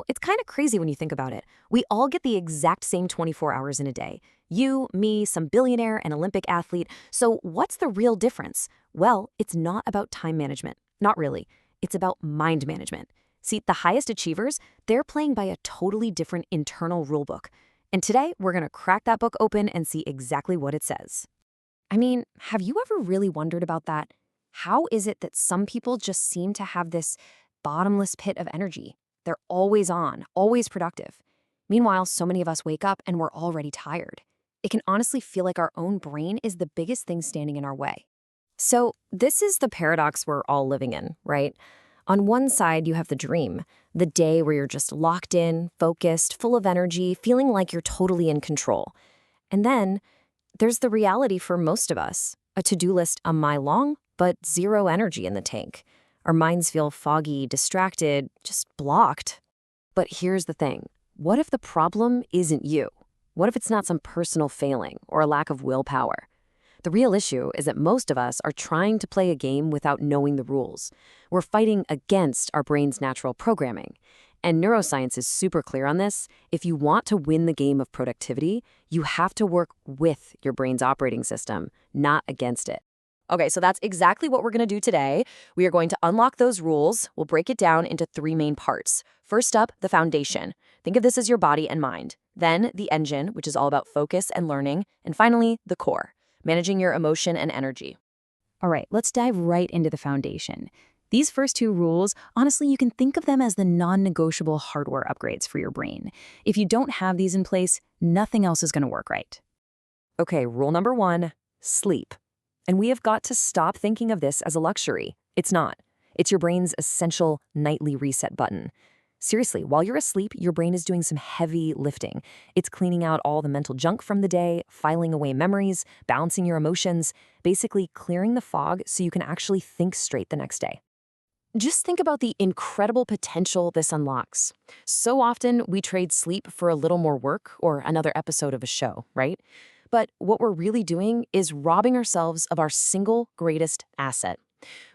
It's kind of crazy when you think about it. We all get the exact same 24 hours in a day. You, me, some billionaire, an Olympic athlete. So what's the real difference? Well, it's not about time management. Not really. It's about mind management. See, the highest achievers, they're playing by a totally different internal rulebook. And today, we're going to crack that book open and see exactly what it says. I mean, have you ever really wondered about that? How is it that some people just seem to have this bottomless pit of energy? They're always on, always productive. Meanwhile, so many of us wake up and we're already tired. It can honestly feel like our own brain is the biggest thing standing in our way. So this is the paradox we're all living in, right? On one side, you have the dream, the day where you're just locked in, focused, full of energy, feeling like you're totally in control. And then there's the reality for most of us, a to-do list a mile long, but zero energy in the tank. Our minds feel foggy, distracted, just blocked. But here's the thing. What if the problem isn't you? What if it's not some personal failing or a lack of willpower? The real issue is that most of us are trying to play a game without knowing the rules. We're fighting against our brain's natural programming. And neuroscience is super clear on this. If you want to win the game of productivity, you have to work with your brain's operating system, not against it. Okay, so that's exactly what we're going to do today. We are going to unlock those rules. We'll break it down into three main parts. First up, the foundation. Think of this as your body and mind. Then the engine, which is all about focus and learning. And finally, the core, managing your emotion and energy. All right, let's dive right into the foundation. These first two rules, honestly, you can think of them as the non-negotiable hardware upgrades for your brain. If you don't have these in place, nothing else is going to work right. Okay, rule number one, sleep. And we have got to stop thinking of this as a luxury. It's not. It's your brain's essential nightly reset button. Seriously, while you're asleep, your brain is doing some heavy lifting. It's cleaning out all the mental junk from the day, filing away memories, balancing your emotions, basically clearing the fog so you can actually think straight the next day. Just think about the incredible potential this unlocks. So often, we trade sleep for a little more work or another episode of a show, right? But what we're really doing is robbing ourselves of our single greatest asset.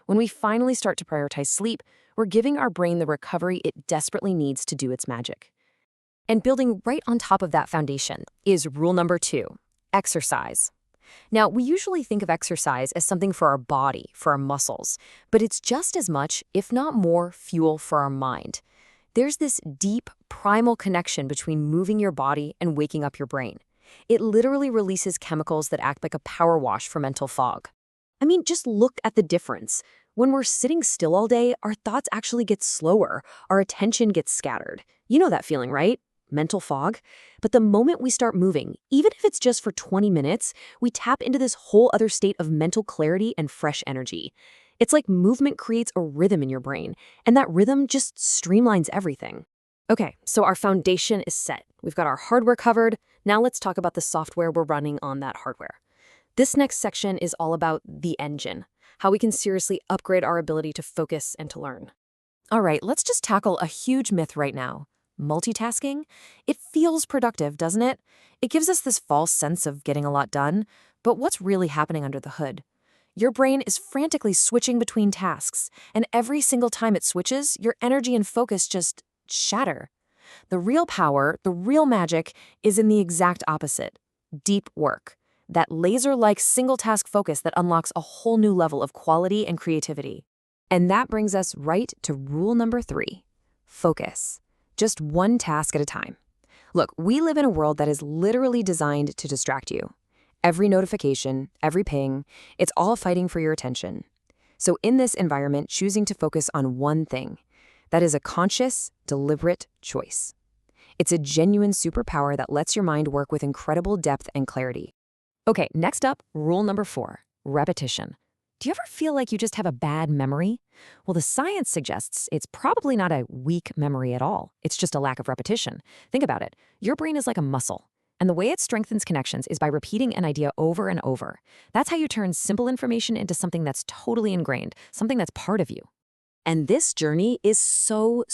When we finally start to prioritize sleep, we're giving our brain the recovery it desperately needs to do its magic. And building right on top of that foundation is rule number two, exercise. Now, we usually think of exercise as something for our body, for our muscles, but it's just as much, if not more, fuel for our mind. There's this deep, primal connection between moving your body and waking up your brain. It literally releases chemicals that act like a power wash for mental fog. I mean, just look at the difference. When we're sitting still all day, our thoughts actually get slower, our attention gets scattered. You know that feeling, right? Mental fog. But the moment we start moving, even if it's just for 20 minutes, we tap into this whole other state of mental clarity and fresh energy. It's like movement creates a rhythm in your brain, and that rhythm just streamlines everything. Okay, so our foundation is set. We've got our hardware covered. Now let's talk about the software we're running on that hardware. This next section is all about the engine, how we can seriously upgrade our ability to focus and to learn. All right, let's just tackle a huge myth right now. Multitasking? It feels productive, doesn't it? It gives us this false sense of getting a lot done, but what's really happening under the hood? Your brain is frantically switching between tasks, and every single time it switches, your energy and focus just shatter. The real power, the real magic, is in the exact opposite. Deep work. That laser-like single-task focus that unlocks a whole new level of quality and creativity. And that brings us right to rule number three. Focus. Just one task at a time. Look, we live in a world that is literally designed to distract you. Every notification, every ping, it's all fighting for your attention. So in this environment, choosing to focus on one thing, that is a conscious, deliberate choice. It's a genuine superpower that lets your mind work with incredible depth and clarity. Okay, next up, rule number four, repetition. Do you ever feel like you just have a bad memory? Well, the science suggests it's probably not a weak memory at all. It's just a lack of repetition. Think about it. Your brain is like a muscle, and the way it strengthens connections is by repeating an idea over and over. That's how you turn simple information into something that's totally ingrained, something that's part of you. And this journey is so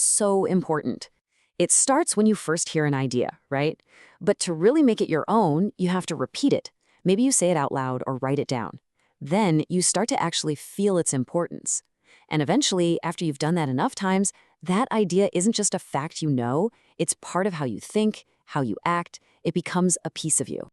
important. It starts when you first hear an idea, right? But to really make it your own, you have to repeat it. Maybe you say it out loud or write it down. Then you start to actually feel its importance. And eventually, after you've done that enough times, that idea isn't just a fact you know, it's part of how you think, how you act. It becomes a piece of you.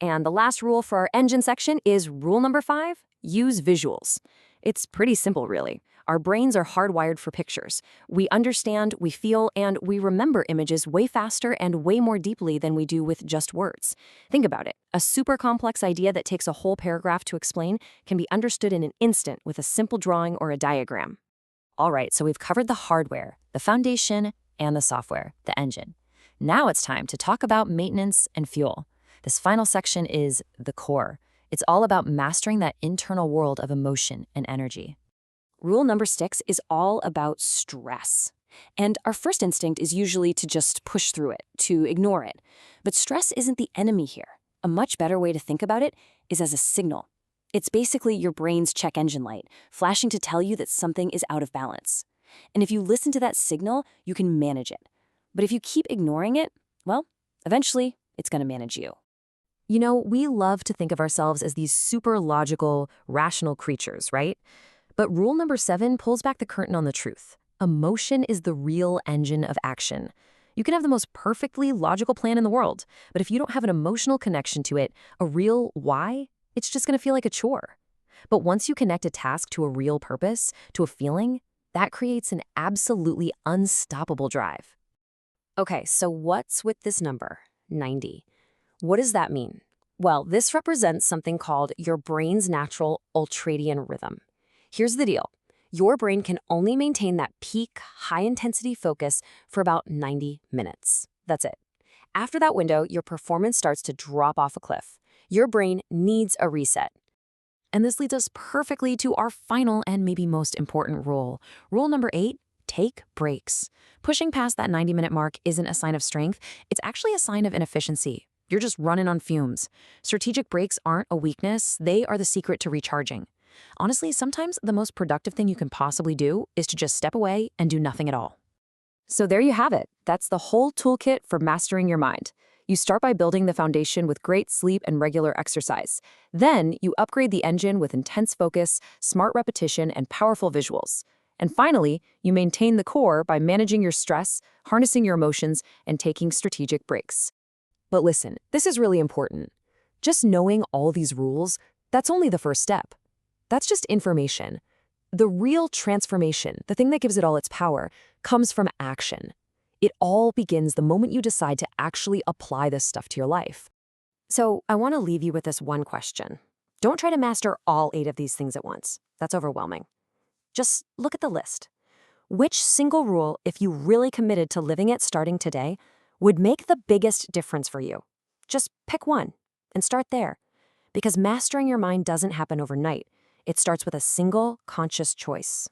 And the last rule for our engine section is rule number 5, use visuals. It's pretty simple, really. Our brains are hardwired for pictures. We understand, we feel, and we remember images way faster and way more deeply than we do with just words. Think about it. A super complex idea that takes a whole paragraph to explain can be understood in an instant with a simple drawing or a diagram. All right, so we've covered the hardware, the foundation, and the software, the engine. Now it's time to talk about maintenance and fuel. This final section is the core. It's all about mastering that internal world of emotion and energy. Rule number 6 is all about stress. And our first instinct is usually to just push through it, to ignore it. But stress isn't the enemy here. A much better way to think about it is as a signal. It's basically your brain's check engine light, flashing to tell you that something is out of balance. And if you listen to that signal, you can manage it. But if you keep ignoring it, well, eventually, it's going to manage you. You know, we love to think of ourselves as these super logical, rational creatures, right? But rule number 7 pulls back the curtain on the truth. Emotion is the real engine of action. You can have the most perfectly logical plan in the world, but if you don't have an emotional connection to it, a real why, it's just going to feel like a chore. But once you connect a task to a real purpose, to a feeling, that creates an absolutely unstoppable drive. Okay, so what's with this number, 90? What does that mean? Well, this represents something called your brain's natural ultradian rhythm. Here's the deal. Your brain can only maintain that peak, high-intensity focus for about 90 minutes. That's it. After that window, your performance starts to drop off a cliff. Your brain needs a reset. And this leads us perfectly to our final and maybe most important rule. Rule number 8, take breaks. Pushing past that 90-minute mark isn't a sign of strength. It's actually a sign of inefficiency. You're just running on fumes. Strategic breaks aren't a weakness. They are the secret to recharging. Honestly, sometimes the most productive thing you can possibly do is to just step away and do nothing at all. So there you have it. That's the whole toolkit for mastering your mind. You start by building the foundation with great sleep and regular exercise. Then you upgrade the engine with intense focus, smart repetition, and powerful visuals. And finally, you maintain the core by managing your stress, harnessing your emotions, and taking strategic breaks. But listen, this is really important. Just knowing all these rules, that's only the first step. That's just information. The real transformation, the thing that gives it all its power, comes from action. It all begins the moment you decide to actually apply this stuff to your life. So I want to leave you with this one question. Don't try to master all 8 of these things at once. That's overwhelming. Just look at the list. Which single rule, if you really committed to living it starting today, would make the biggest difference for you? Just pick one and start there. Because mastering your mind doesn't happen overnight. It starts with a single conscious choice.